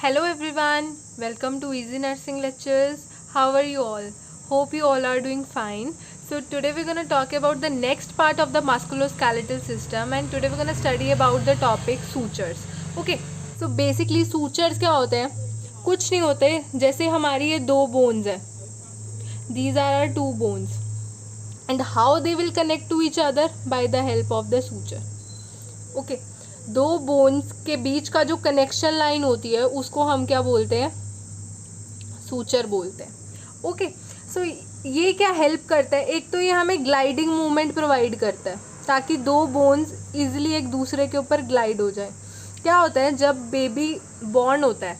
Hello everyone, welcome to Easy Nursing Lectures. How are you all? Hope you all are doing fine. So today we're going to talk about the next part of the musculoskeletal system, and today we're going to study about the topic sutures. Okay, so basically sutures क्या होते हैं? कुछ नहीं होते, जैसे हमारी ये दो bones है. These are our two bones. And how they will connect to each other? By the help of the suture. Okay. दो बोन्स के बीच का जो कनेक्शन लाइन होती है उसको हम क्या बोलते हैं? सूचर बोलते हैं. ओके, सो ये क्या हेल्प करता है? एक तो ये हमें ग्लाइडिंग मूवमेंट प्रोवाइड करता है ताकि दो बोन्स इजीली एक दूसरे के ऊपर ग्लाइड हो जाए. क्या होता है जब बेबी बॉर्न होता है,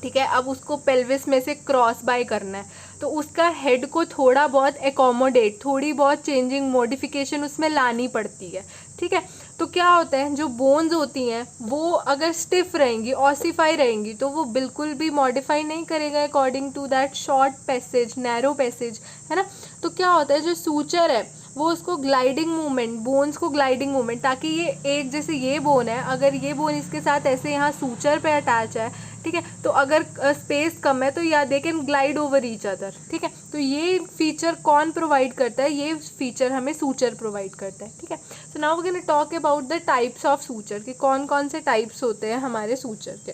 ठीक है, अब उसको पेल्विस में से क्रॉस बाय करना है, तो उसका हेड को थोड़ा बहुत एकोमोडेट, थोड़ी बहुत चेंजिंग मॉडिफिकेशन उसमें लानी पड़ती है. ठीक है, तो क्या होता है जो बोन्स होती हैं वो अगर स्टिफ रहेंगी, ऑसिफाई रहेंगी, तो वो बिल्कुल भी मॉडिफाई नहीं करेगा according to that short passage, narrow passage, है ना. तो क्या होता है जो सूचर है वो उसको ग्लाइडिंग मूवमेंट, बोन्स को ग्लाइडिंग मूवमेंट, ताकि ये एक जैसे ये बोन है, अगर ये बोन इसके साथ ऐसे यहाँ सूचर पे अटैच है, ठीक है, तो अगर स्पेस कम है तो या they can glide over each other. ठीक है, तो ये फीचर कौन प्रोवाइड करता है? ये फीचर हमें सूचर प्रोवाइड करता है. ठीक है, so now we can talk about the types of suture, कि कौन कौन से टाइप्स होते हैं हमारे सूचर के.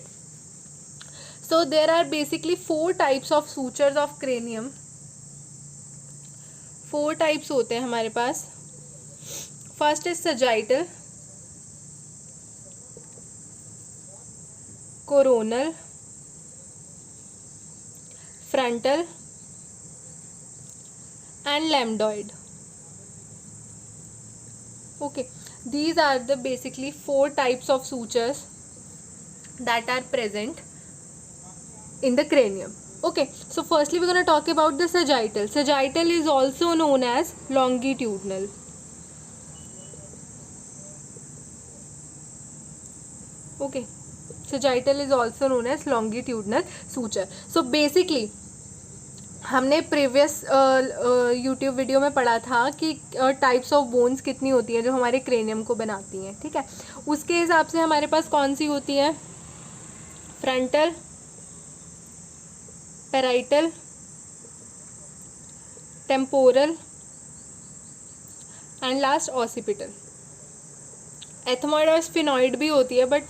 So there are basically 4 types of sutures of cranium. 4 types होते हैं हमारे पास. First is sagittal, coronal, frontal and lambdoid. Okay, these are the basically 4 types of sutures that are present in the cranium. Okay, so firstly we're going to talk about the sagittal. Sagittal is also known as longitudinal. Okay, sagittal is also known as longitudinal suture. So basically हमने previous YouTube video में पढ़ा था कि types of bones कितनी होती हैं जो हमारे क्रेनियम को बनाती हैं. ठीक है, उसके हिसाब से हमारे पास कौन सी होती हैं? Frontal, parietal, temporal and last occipital. Ethmoid और स्फिनॉइड भी होती है, but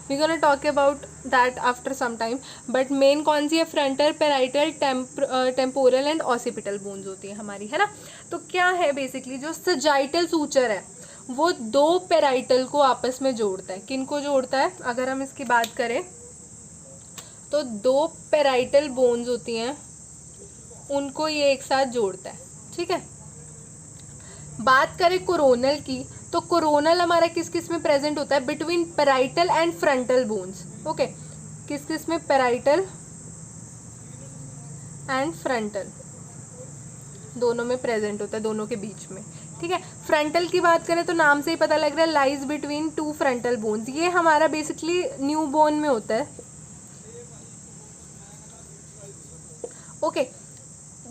we gonna talk about that after some time. But main कौन सी है? Frontal, parietal, temporal and occipital bones होती है हमारी, है ना. तो क्या है बेसिकली जो सजाइटल सूचर है वो दो पैराइटल को आपस में जोड़ता है. किन को जोड़ता है? अगर हम इसकी बात करें तो 2 पैराइटल बोन्स होती हैं, उनको ये एक साथ जोड़ता है. ठीक है, बात करें कोरोनल की, तो कोरोनल हमारा किस किस में प्रेजेंट होता है? Between parietal and frontal bones. Okay, किस किस में? पैराइटल एंड फ्रंटल दोनों में प्रेजेंट होता है, दोनों के बीच में. ठीक है, फ्रंटल की बात करें तो नाम से ही पता लग रहा है, लाइज बिटवीन 2 फ्रंटल बोन्स. ये हमारा बेसिकली न्यू बोन में होता है. ओके,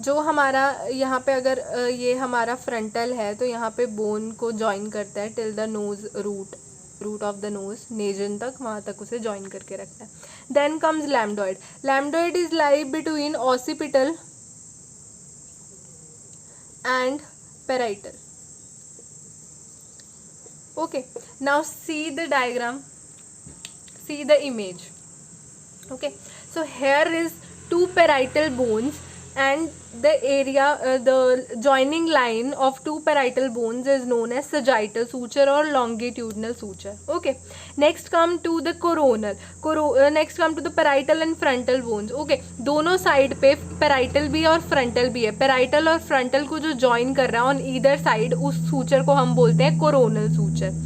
जो हमारा यहाँ पे अगर ये हमारा फ्रंटल है तो यहाँ पे बोन को जॉइन करता है till the nose root of the nose, nasion तक, वहाँ तक उसे जॉइन करके रखता है. Then comes lambdoid. Lambdoid is lie between occipital and parietal. Okay, now see the diagram, see the image. Okay, so here is 2 parietal bones, and the area, the joining line of 2 parietal bones is known as sagittal suture or longitudinal suture. Okay, next come to the coronal. Next come to the parietal and frontal bones. Okay, दोनों side पे parietal भी और frontal भी है. parietal और frontal को जो join कर रहा है on either side, उस suture को हम बोलते हैं coronal suture.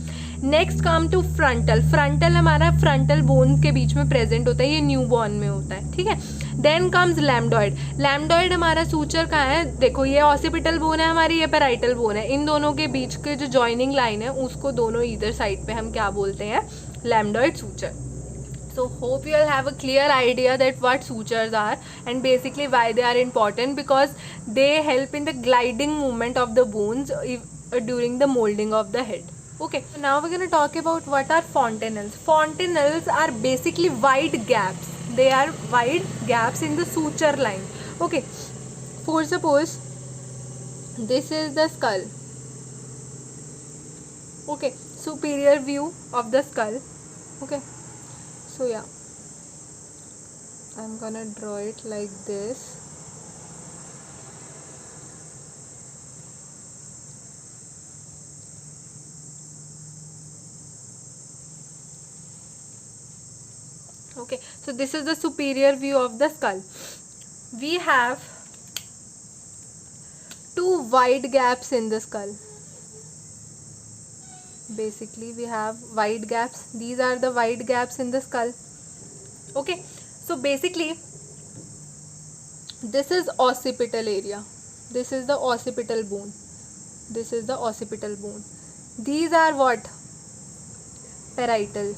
Next come to frontal. Frontal हमारा फ्रंटल बोन के बीच में प्रेजेंट होता है, ये न्यू बॉर्न में होता है. ठीक है, देन कम्स लैम्डॉइड. लैम्डॉइड हमारा सूचर कहाँ है? देखो, ये ऑसिपिटल बोन है हमारी, ये पैराइटल बोन है. इन दोनों के बीच के जो जॉइनिंग लाइन है उसको दोनों ईदर साइड पे हम क्या बोलते हैं? लैम्डॉइड suture. So hope you all have a clear idea that what sutures are and basically why they are important, because they help in the gliding movement of the bones during the molding of the head. Okay, so now we're going to talk about what are fontanelles. Fontanelles are basically wide gaps. they are wide gaps in the suture line. Okay, for suppose this is the skull. Okay, superior view of the skull. Okay, so yeah, I'm gonna draw it like this. Okay, so this is the superior view of the skull. We have two wide gaps in the skull. Basically we have wide gaps. These are the wide gaps in the skull. Okay, so basically this is occipital area. This is the occipital bone. This is the occipital bone. These are what? Parietal.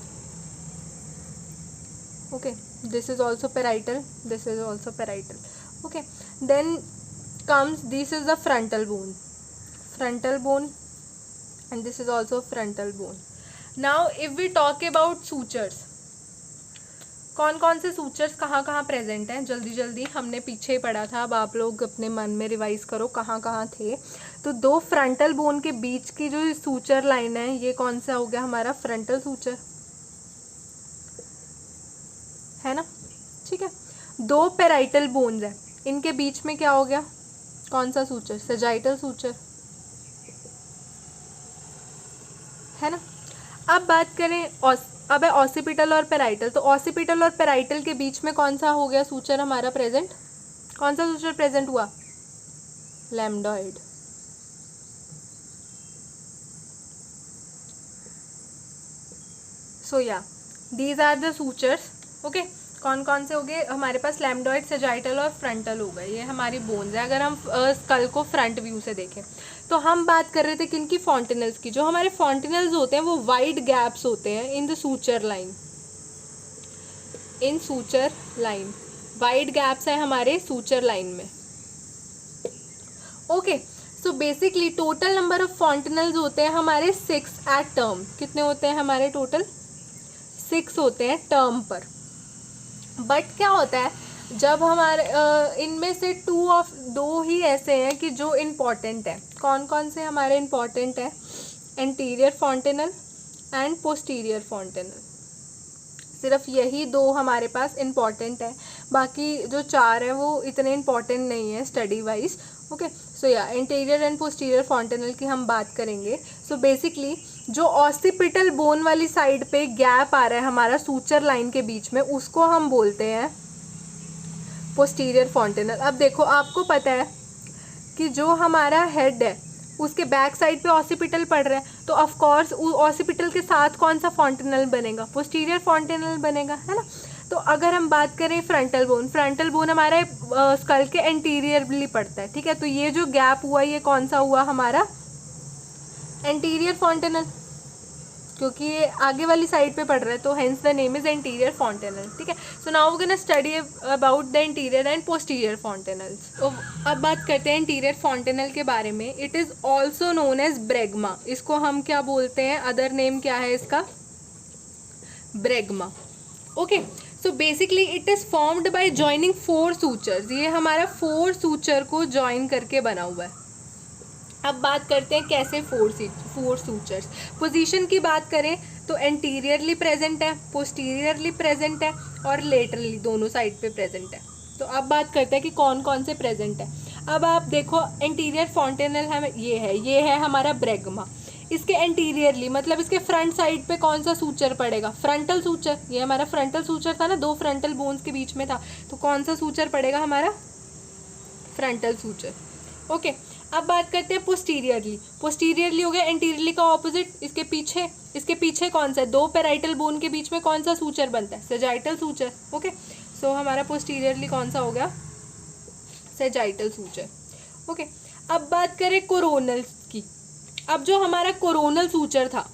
Okay, this is also parietal, this is also parietal. Okay, then comes, this is the frontal bone. Frontal bone, and this is also frontal bone. Now if we talk about sutures, कौन कौन से sutures कहाँ कहाँ present हैं, जल्दी जल्दी, हमने पीछे ही पढ़ा था, अब आप लोग अपने मन में रिवाइज करो कहाँ कहाँ थे. तो दो फ्रंटल बोन के बीच की जो सूचर लाइन है, ये कौन सा हो गया हमारा? फ्रंटल सूचर है ना. ठीक है, दो पेराइटल बोन्स है, इनके बीच में क्या हो गया? कौन सा सूचर? सेजाइटल सूचर है ना. अब बात करें अब है ऑसिपिटल और पेराइटल. तो ऑसिपिटल और पेराइटल के बीच में कौन सा हो गया सूचर हमारा प्रेजेंट? कौन सा सूचर प्रेजेंट हुआ? Lambdoid. So yeah these are the sutures. Okay, कौन कौन से हो गए हमारे पास? लैम्डॉइड, सेजाइटल और फ्रंटल हो गए. ये हमारी बोन्स है. अगर हम स्कल को फ्रंट व्यू से देखें तो हम बात कर रहे थे किनकी? फॉन्टिनल्स की. जो हमारे फॉन्टिनल्स होते हैं वो वाइड गैप्स होते हैं in the suture line. In suture line wide gaps है हमारे सूचर लाइन में. Okay, so basically total number of fontanelles होते हैं हमारे 6 एट टर्म. कितने होते हैं हमारे? टोटल 6 होते हैं टर्म पर. बट क्या होता है, जब हमारे इनमें से दो ही ऐसे हैं कि जो इम्पॉर्टेंट है. कौन कौन से हमारे इम्पॉर्टेंट है? Anterior fontanelle and posterior fontanelle. सिर्फ यही दो हमारे पास इम्पॉर्टेंट है, बाकी जो 4 है वो इतने इम्पॉर्टेंट नहीं है स्टडी वाइज. ओके, सो या एंटीरियर एंड पोस्टीरियर फॉन्टिनल की हम बात करेंगे. सो बेसिकली जो ऑसिपिटल बोन वाली साइड पे गैप आ रहा है हमारा सूचर लाइन के बीच में, उसको हम बोलते हैं पोस्टीरियर फॉन्टिनल. अब देखो, आपको पता है कि जो हमारा हेड है उसके बैक साइड पे ऑसिपिटल पड़ रहा है, तो ऑफ कोर्स ऑसिपिटल के साथ कौन सा फॉन्टिनल बनेगा? पोस्टीरियर फॉन्टिनल बनेगा, है ना. तो अगर हम बात करें फ्रंटल बोन हमारे स्कल के एंटीरियरली पड़ता है. ठीक है, तो ये जो गैप हुआ ये कौन सा हुआ हमारा? एंटीरियर फॉन्टिनल, क्योंकि ये आगे वाली साइड पे पड़ रहा है, तो hence the name is anterior fontanelle. ठीक है, so now we gonna study about the interior and posterior fontanelles. तो अब बात करते हैं इंटीरियर फॉन्टिनल के बारे में. It is also known as bregma. इसको हम क्या बोलते हैं? अदर नेम क्या है इसका? Bregma. Okay, so basically it is formed by joining 4 sutures. ये हमारा 4 सूचर को जॉइन करके बना हुआ है. अब बात करते हैं कैसे 4 सूचर्स. पोजीशन की बात करें तो एंटीरियरली प्रेजेंट है, पोस्टीरियरली प्रेजेंट है और लेटरली, दोनों साइड पे प्रेजेंट है. तो अब बात करते हैं कि कौन कौन से प्रेजेंट है. अब आप देखो, एंटीरियर फॉन्टिनल है, ये है हमारा ब्रेगमा. इसके एंटीरियरली मतलब इसके फ्रंट साइड पे कौन सा सूचर पड़ेगा? Frontal suture. ये हमारा फ्रंटल सूचर था ना, 2 फ्रंटल बोन्स के बीच में था, तो कौन सा सूचर पड़ेगा हमारा? Frontal suture. ओके, अब बात करते हैं पोस्टीरियरली हो गया एंटीरियरली का ऑपोजिट. इसके पीछे कौन सा है? 2 पेराइटल बोन के बीच में कौन सा सूचर बनता है? Sagittal suture. ओके, सो हमारा पोस्टीरियरली कौन सा हो गया? Sagittal suture. ओके, अब बात करें कोरोनल की. अब जो हमारा कोरोनल सूचर था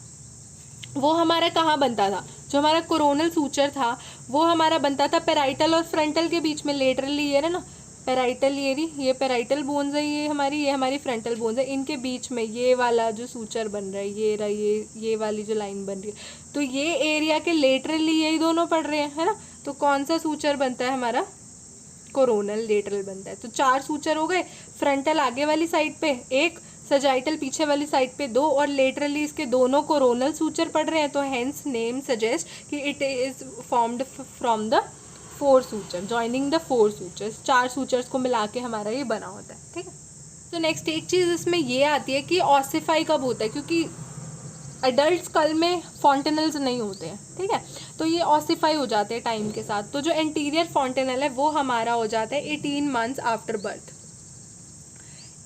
वो हमारा कहाँ बनता था? जो हमारा कोरोनल सूचर था वो हमारा बनता था पेराइटल और फ्रंटल के बीच में, लेटरली. ये ना पेराइटल, ये पेराइटल बोन्स है, ये हमारी फ्रंटल बोन्स है. इनके बीच में ये वाला जो सूचर बन रहा है, ये रहा, ये वाली जो लाइन बन रही है, तो ये एरिया के लेटरली यही दोनों पड़ रहे हैं, है ना. तो कौन सा सूचर बनता है हमारा, कोरोनल लेटरल बनता है। तो 4 सूचर हो गए, फ्रंटल आगे वाली साइड पे एक, सजाइटल पीछे वाली साइड पे 2, और लेटरली इसके दोनों कोरोनल सूचर पड़ रहे हैं, तो हेंस नेम सजेस्ट कि it is formed from the 4 suture, joining the 4 sutures. 4 sutures को मिला के हमारा ये बना होता है, ठीक है। तो नेक्स्ट एक चीज़ इसमें ये आती है कि ऑसिफाई कब होता है, क्योंकि एडल्ट स्कल में फॉन्टेनल्स नहीं होते हैं, ठीक है, तो ये ऑसिफाई हो जाते हैं टाइम के साथ। तो जो एंटीरियर फॉन्टेनल है वो हमारा हो जाता है 18 मंथ्स आफ्टर बर्थ।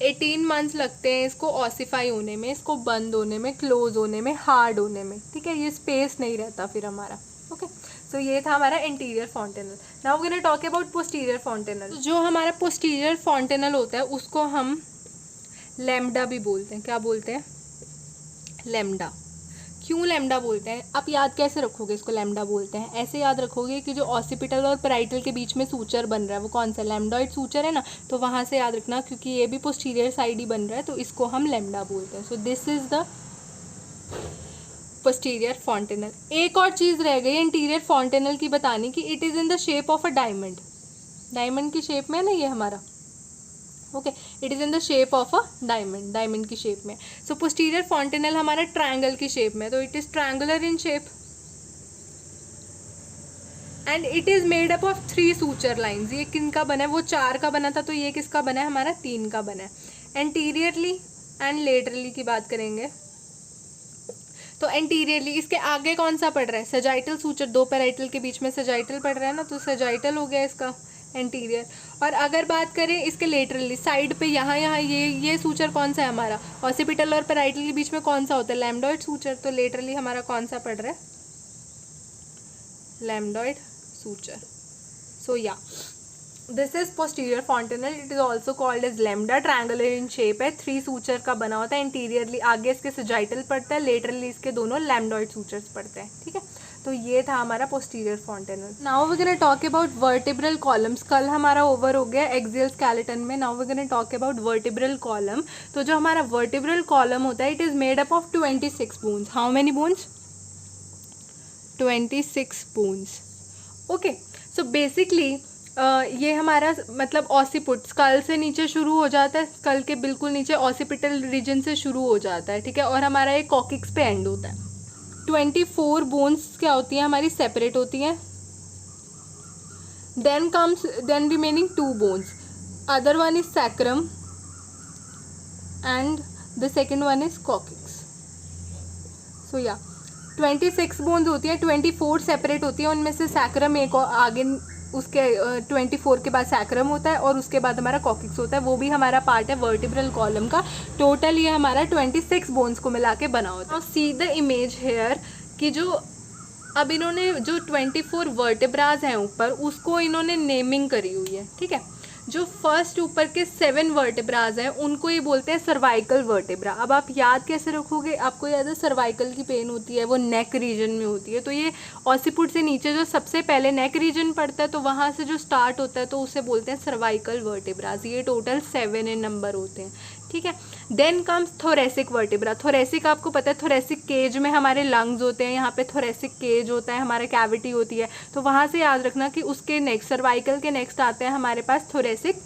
18 मंथ्स लगते हैं इसको ऑसिफाई होने में, इसको बंद होने में, क्लोज होने में, हार्ड होने में, ठीक है, ये स्पेस नहीं रहता फिर हमारा। ओके, सो ये था हमारा interior fontanelle. Now we gonna talk about posterior fontanelle. जो हमारा पोस्टीरियर फॉन्टेनल होता है उसको हम लैम्डा भी बोलते हैं। क्या बोलते हैं, लैम्डा। क्यों लैम्डा बोलते हैं, आप याद कैसे रखोगे इसको, लैम्डा बोलते हैं ऐसे याद रखोगे कि जो ऑसिपिटल और पैराइटल के बीच में सूचर बन रहा है वो कौन सा, लैम्डॉइड सूचर है ना, तो वहाँ से याद रखना, क्योंकि ये भी पोस्टीरियर साइड ही बन रहा है, तो इसको हम लैम्डा बोलते हैं। So this is the posterior fontanelle. एक और चीज़ रह गई इंटीरियर फॉन्टेनल की बतानी, कि it is in the shape of a diamond. Diamond की शेप में है ना ये हमारा, okay, it is in the shape of a diamond, diamond की शेप में। सो पोस्टीरियर फॉन्टेनल हमारा ट्रायंगल की शेप में, तो it is triangular in shape and it is made up of 3 suture lines. ये किन का बना है, वो 4 का बना था, तो ये किसका बना है, हमारा 3 का बना है। एंटीरियरली एंड लेटरली की बात करेंगे, तो एंटीरियरली इसके आगे कौन सा पड़ रहा है, सजाइटल सूचर, 2 पैराइटल के बीच में सजाइटल पड़ रहा है ना, तो सजाइटल हो गया इसका एंटीरियर। और अगर बात करें इसके लेटरली साइड पे, यहाँ ये सूचर कौन सा है हमारा, ऑसिपिटल और पैराइटल के बीच में कौन सा होता है, लैम्डॉइड सूचर, तो लेटरली हमारा कौन सा पड़ रहा है, लैम्डॉइड suture. So yeah this is posterior fontanelle, it is also called as lambda, triangular in shape है, 3 सूचर का बना होता है। इंटीरियरली आगे इसके सजाइटल पड़ता है, लेटरली इसके दोनों लैम्डॉइड सूचर्स पड़ते हैं, ठीक है। तो ये था हमारा posterior fontanelle. Now we gonna talk about vertebral columns. कल हमारा ओवर हो गया एक्सियल स्केलेटन में, now we gonna talk about vertebral column. तो जो हमारा वर्टिब्रल कॉलम होता है, it is made up of 26 bones. How many bones, 26 bones. Okay, so basically ये हमारा मतलब ऑसिपुट स्कल से नीचे शुरू हो जाता है, स्कल के बिल्कुल नीचे ऑसिपिटल रीजन से शुरू हो जाता है, ठीक है, और हमारा ये कॉकिक्स पे एंड होता है। 24 बोन्स क्या होती हैं हमारी, सेपरेट होती हैं। Then remaining 2 bones, other one is sacrum and the second one is coccyx. So yeah 26 bones होती हैं, 24 सेपरेट होती हैं, उनमें से सैक्रम एक और आगे, उसके 24 के बाद सैक्रम होता है और उसके बाद हमारा कॉकिक्स होता है, वो भी हमारा पार्ट है वर्टिब्रल कॉलम का। टोटल ये हमारा 26 बोन्स को मिला के बना होता है। सी द इमेज हेयर कि जो अब इन्होंने जो 24 वर्टिब्राज हैं ऊपर, उसको इन्होंने नेमिंग करी हुई है, ठीक है। जो फर्स्ट ऊपर के 7 वर्टिब्राज हैं उनको ये बोलते हैं सर्वाइकल वर्टिब्रा। अब आप याद कैसे रखोगे, आपको याद है सर्वाइकल की पेन होती है वो नेक रीजन में होती है, तो ये ऑसिपुट से नीचे जो सबसे पहले नेक रीजन पड़ता है, तो वहाँ से जो स्टार्ट होता है तो उसे बोलते हैं सर्वाइकल वर्टिब्राज। ये टोटल 7 इन नंबर होते हैं, ठीक है। Then comes thoracic vertebra. Thoracic आपको पता है, थोरेसिक केज में हमारे लंग्स होते हैं, यहाँ पे थोरेसिक केज होता है, हमारे कैविटी होती है, तो वहाँ से याद रखना कि उसके नेक्स्ट सर्वाइकल के नेक्स्ट आते हैं हमारे पास thoracic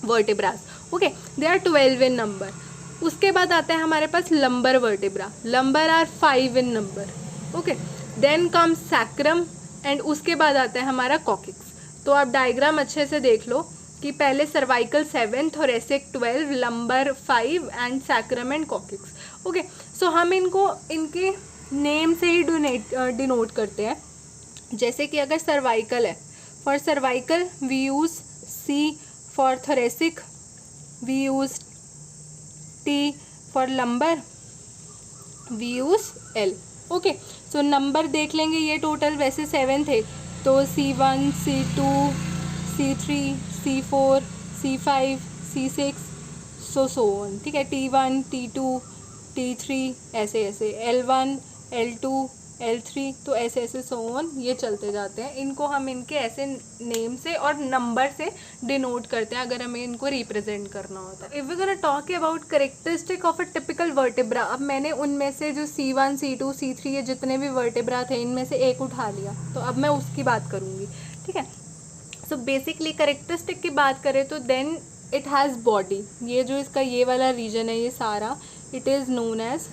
vertebras. Okay, they are 12 in number. उसके बाद आता है हमारे पास lumbar vertebra, lumbar are 5 in number. Okay, then comes sacrum and उसके बाद आता है हमारा कॉकिक्स। तो आप डायग्राम अच्छे से देख लो कि पहले cervical 7, thoracic 12, lumbar 5 and sacrum and coccyx. Okay, so हम इनको इनके नेम से ही डिनोट करते हैं। जैसे कि अगर सर्वाइकल है, for cervical we use C, for thoracic we use T, for lumbar we use L। Okay, so number देख लेंगे, ये टोटल वैसे 7 थे, तो C1, C2, C3, C4, C5, C6, so on, ठीक है। T1, T2, T3 ऐसे ऐसे, L1, L2, L3, तो ऐसे ऐसे सो ऑन ये चलते जाते हैं। इनको हम इनके ऐसे नेम से और नंबर से डिनोट करते हैं अगर हमें इनको रिप्रेजेंट करना होता है। If we gonna talk about characteristic of a typical vertebra, अब मैंने उनमें से जो C1, C2, C3 ये जितने भी वर्टेब्रा थे इनमें से एक उठा लिया, तो अब मैं उसकी बात करूँगी, ठीक है। सो बेसिकली करेक्टरिस्टिक की बात करें तो देन इट हैज़ बॉडी, ये जो इसका ये वाला रीजन है ये सारा, it is known as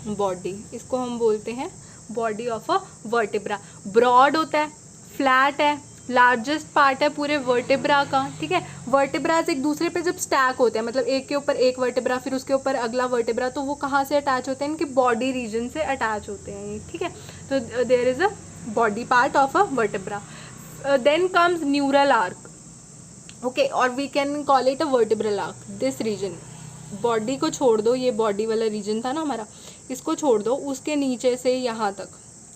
body, इसको हम बोलते हैं body of a vertebra. Broad होता है, फ्लैट है, लार्जेस्ट पार्ट है पूरे वर्टेब्रा का, ठीक है। वर्टेब्राज एक दूसरे पे जब स्टैक होते हैं, मतलब एक के ऊपर एक वर्टेब्रा फिर उसके ऊपर अगला वर्टेब्रा, तो वो कहाँ से अटैच होते हैं, इनके बॉडी रीजन से अटैच होते हैं ये, ठीक है। तो there is a body part of a vertebra. Then comes neural arch, okay, और we can call it a vertebral arch. This region, body को छोड़ दो, ये बॉडी वाला रीजन था ना हमारा, इसको छोड़ दो, उसके नीचे से यहाँ तक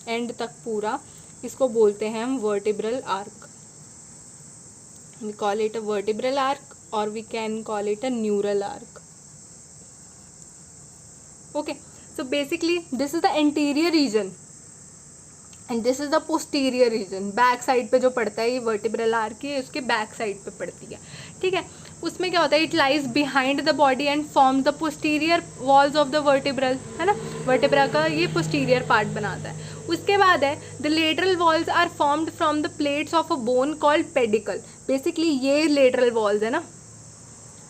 एंड तक पूरा, इसको बोलते हैं हम vertebral arch. We call it a vertebral arch और we can call it a neural arch, okay. So basically this is the anterior region and this is the posterior region. Back side पे जो पड़ता है ये vertebral arc ही उसके back side पे पड़ती है, ठीक है। उसमें क्या होता है, it lies behind the body and form the posterior walls of the vertebral, है ना, वर्टेब्रा का ये पोस्टीरियर पार्ट बनाता है। उसके बाद है the lateral walls are formed from the plates of a bone called pedicle. Basically ये लेटरल वॉल्स है ना,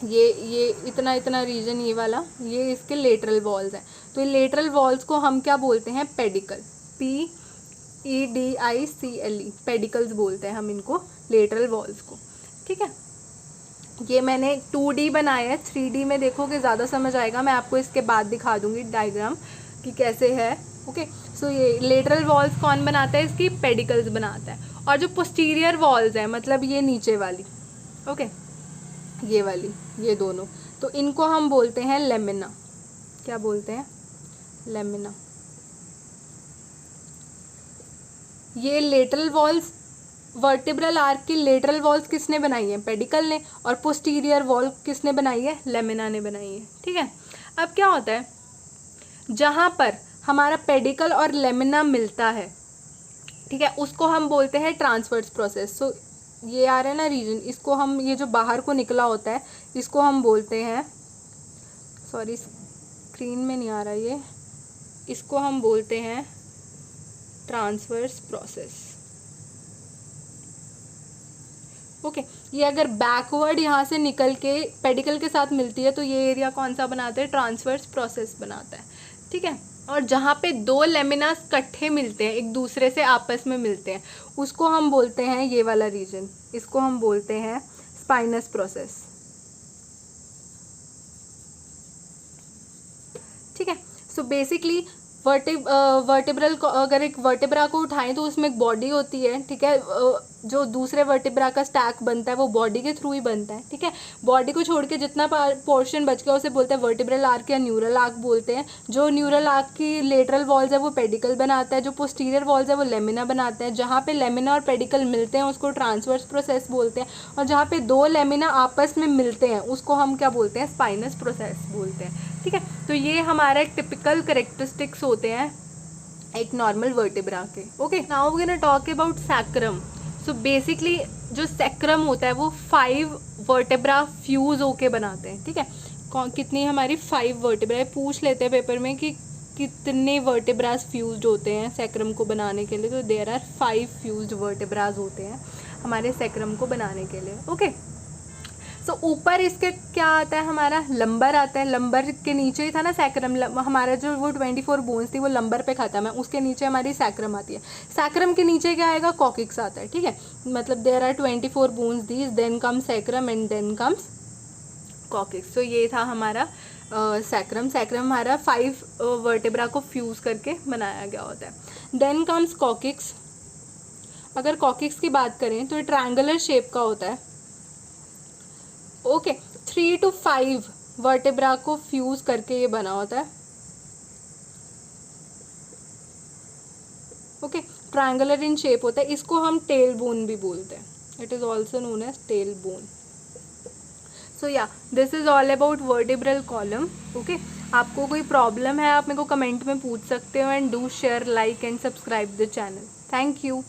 ये इतना इतना रीजन ये वाला, ये इसके लेटरल वॉल्स हैं। तो ये लेटरल वॉल्स को हम क्या बोलते हैं, पेडिकल, PEDICLE, पेडिकल्स बोलते हैं हम इनको, लेटरल वॉल्स को, ठीक है। ये मैंने 2D बनाया है, 3D में देखोगे ज़्यादा समझ आएगा, मैं आपको इसके बाद दिखा दूंगी डायग्राम कि कैसे है, ओके। सो ये लेटरल वॉल्स कौन बनाता है, इसकी पेडिकल्स बनाता है। और जो पोस्टीरियर वॉल्स हैं, मतलब ये नीचे वाली, ओके, ये वाली, ये दोनों, तो इनको हम बोलते हैं लेमिना। क्या बोलते हैं, लेमिना। ये लेटरल वॉल्स, वर्टेब्रल आर्क की लेटरल वॉल्स किसने बनाई है, पेडिकल ने, और पोस्टीरियर वॉल किसने बनाई है, लेमिना ने बनाई है, ठीक है। अब क्या होता है, जहाँ पर हमारा पेडिकल और लेमिना मिलता है, ठीक है, उसको हम बोलते हैं ट्रांसवर्स प्रोसेस। सो ये आ रहा है ना रीजन, इसको हम, ये जो बाहर को निकला होता है इसको हम बोलते हैं, सॉरी स्क्रीन में नहीं आ रहा ये, इसको हम बोलते हैं ट्रांसवर्स प्रोसेस, ओके। ये अगर बैकवर्ड यहाँ से निकल के पेडिकल के साथ मिलती है तो ये एरिया कौन सा बनाता है, ट्रांसवर्स प्रोसेस बनाता है, ठीक है। और जहाँ पे दो लेमिनास इकट्ठे मिलते हैं, एक दूसरे से आपस में मिलते हैं, उसको हम बोलते हैं, ये वाला रीजन, इसको हम बोलते हैं स्पाइनस प्रोसेस, ठीक है। सो बेसिकली वर्टेब्रल को, अगर एक वर्टेब्रा को उठाएं तो उसमें एक बॉडी होती है, ठीक है। जो दूसरे वर्टेब्रा का स्टैक बनता है वो बॉडी के थ्रू ही बनता है, ठीक है। बॉडी को छोड़ के जितना पोर्शन बच गया उसे बोलते हैं वर्टेब्रल आर्क या न्यूरल आर्क बोलते हैं। जो न्यूरल आर्क की लेटरल वॉल्स है वो पेडिकल बनाता है, जो पोस्टीरियर वॉल्स है वो लेमिना बनाता है। जहाँ पे लेमिना और पेडिकल मिलते हैं उसको ट्रांसवर्स प्रोसेस बोलते हैं, और जहाँ पे दो लेमिना आपस में मिलते हैं उसको हम क्या बोलते हैं, स्पाइनस प्रोसेस बोलते हैं, ठीक है। तो ये हमारा एक टिपिकल करेक्टरिस्टिक्स होते हैं एक नॉर्मल वर्टेब्रा के, okay. Now we gonna talk about sacrum. So basically जो सैक्रम होता है वो 5 वर्टेब्रा फ्यूज होके बनाते हैं, ठीक है। कितनी हमारी 5 वर्टेब्रा, पूछ लेते हैं पेपर में कि कितने वर्टेब्रास फ्यूज्ड होते हैं सैक्रम को बनाने के लिए, तो देयर आर 5 फ्यूज्ड वर्टेब्रास होते हैं हमारे सैक्रम को बनाने के लिए, ओके। सो ऊपर इसके क्या आता है, हमारा लंबर आता है, लंबर के नीचे ही था ना सैक्रम, हमारा जो वो 24 बोन्स थी वो लंबर पे खत्म है, उसके नीचे हमारी सैक्रम आती है। सैक्रम के नीचे क्या आएगा, कॉकिक्स आता है, ठीक है। मतलब there are 24 bones these, then come sacrum and then comes coccyx. तो ये था हमारा सैक्रम। सैक्रम हमारा 5 वर्टेब्रा को फ्यूज करके बनाया गया होता है। Then comes coccyx. अगर कॉकिक्स की बात करें तो ट्रायंगुलर शेप का होता है, ओके। 3 to 5 वर्टेब्रा को फ्यूज करके ये बना होता है, ओके। ट्रायंगुलर इन शेप होता है, इसको हम टेल बोन भी बोलते हैं, it is also known as tail bone. So yeah this is all about vertebral column, okay. आपको कोई प्रॉब्लम है आप मेरे को कमेंट में पूछ सकते हो, and do share, like and subscribe the channel. Thank you.